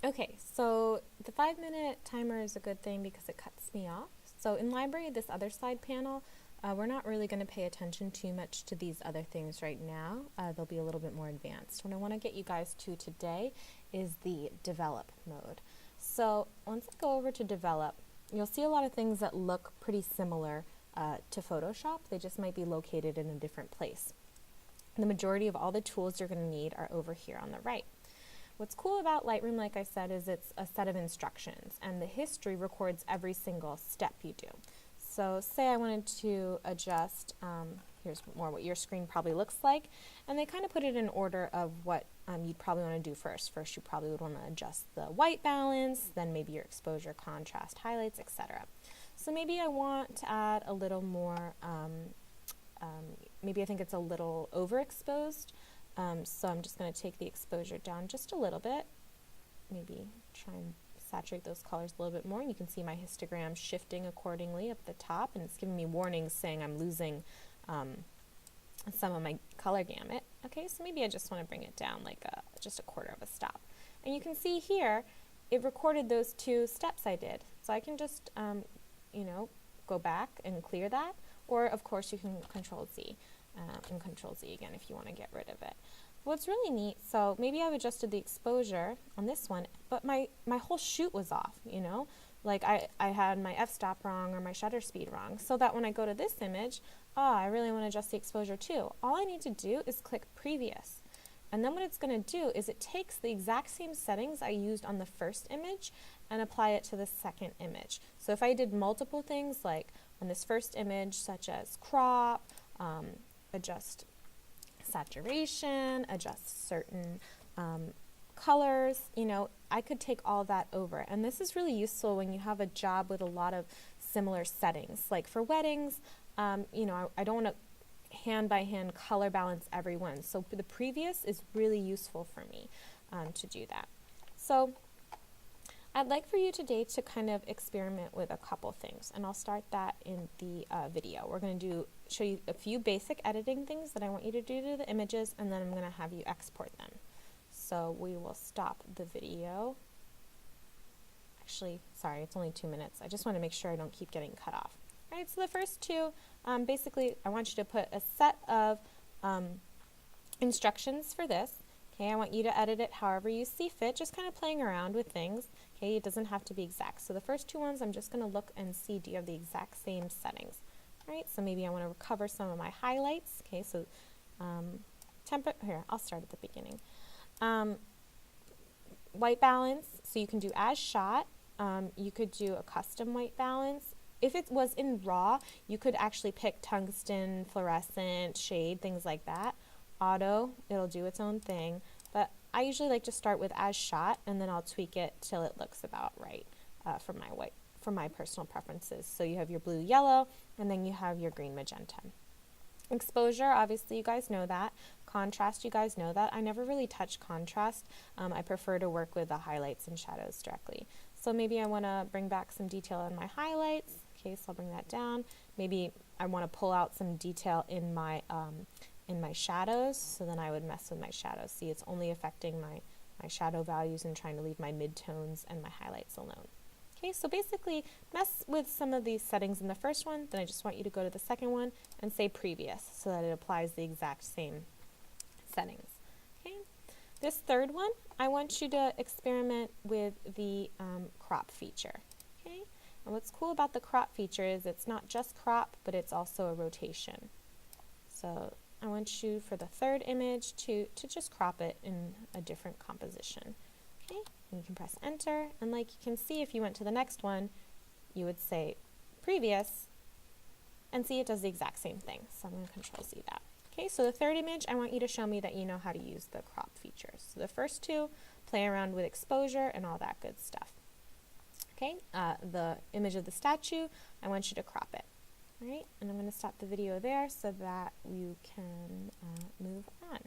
Okay, so the 5-minute timer is a good thing because it cuts me off. So in Library, this other side panel, we're not really going to pay attention too much to these other things right now. They'll be a little bit more advanced. What I want to get you guys to today is the develop mode. So once I go over to develop, you'll see a lot of things that look pretty similar to Photoshop. They just might be located in a different place. The majority of all the tools you're going to need are over here on the right. What's cool about Lightroom, like I said, is it's a set of instructions, and the history records every single step you do. So say I wanted to adjust, here's more what your screen probably looks like, and they kind of put it in order of what you'd probably want to do first. First, you probably would want to adjust the white balance, then maybe your exposure, contrast, highlights, etc. So maybe I want to add a little more, maybe I think it's a little overexposed. So I'm just going to take the exposure down just a little bit, maybe try and saturate those colors a little bit more, and you can see my histogram shifting accordingly up the top, and it's giving me warnings saying I'm losing some of my color gamut. Okay, so maybe I just want to bring it down like just a quarter of a stop. And you can see here, it recorded those 2 steps I did. So I can just, you know, go back and clear that, or of course you can Control Z. And Control Z again if you want to get rid of it. What's really neat, so maybe I've adjusted the exposure on this one, but my whole shoot was off, you know? Like I had my f-stop wrong or my shutter speed wrong, so that when I go to this image, I really want to adjust the exposure too. All I need to do is click Previous. And then what it's going to do is it takes the exact same settings I used on the first image and apply it to the second image. So if I did multiple things like on this first image, such as crop, adjust saturation, adjust certain colors, you know, I could take all that over. And this is really useful when you have a job with a lot of similar settings. Like for weddings, you know, I don't want to hand by hand color balance everyone. So the previous is really useful for me to do that. So I'd like for you today to kind of experiment with a couple things, and I'll start that in the video. We're going to show you a few basic editing things that I want you to do to the images, and then I'm going to have you export them. So we will stop the video. Actually, sorry, it's only 2 minutes. I just want to make sure I don't keep getting cut off. All right, so the first 2, basically I want you to put a set of instructions for this. Okay, I want you to edit it however you see fit, just kind of playing around with things. Okay, it doesn't have to be exact. So the first 2 ones, I'm just going to look and see, do you have the exact same settings? All right, so maybe I want to recover some of my highlights. Okay, so here, I'll start at the beginning. White balance, so you can do as shot. You could do a custom white balance. If it was in raw, you could actually pick tungsten, fluorescent, shade, things like that. Auto, it'll do its own thing, but I usually like to start with as shot, and then I'll tweak it till it looks about right for my personal preferences. So you have your blue, yellow, and then you have your green, magenta. Exposure, obviously you guys know that. Contrast, you guys know that. I never really touch contrast. I prefer to work with the highlights and shadows directly. So maybe I want to bring back some detail in my highlights. Okay, so I'll bring that down. Maybe I want to pull out some detail in my shadows, so then I would mess with my shadows. See, it's only affecting my shadow values and trying to leave my midtones and my highlights alone. Okay, so basically mess with some of these settings in the first one, then I just want you to go to the second one and say previous so that it applies the exact same settings. Okay, this third one, I want you to experiment with the crop feature. Okay, and what's cool about the crop feature is it's not just crop, but it's also a rotation. So I want you for the third image to just crop it in a different composition. Okay, and you can press enter, and like you can see, if you went to the next one, you would say previous, and see it does the exact same thing. So I'm going to Control Z that. Okay, so the third image, I want you to show me that you know how to use the crop features. So the first 2, play around with exposure and all that good stuff. Okay, the image of the statue, I want you to crop it. All right, and I'm going to stop the video there so that you can move on.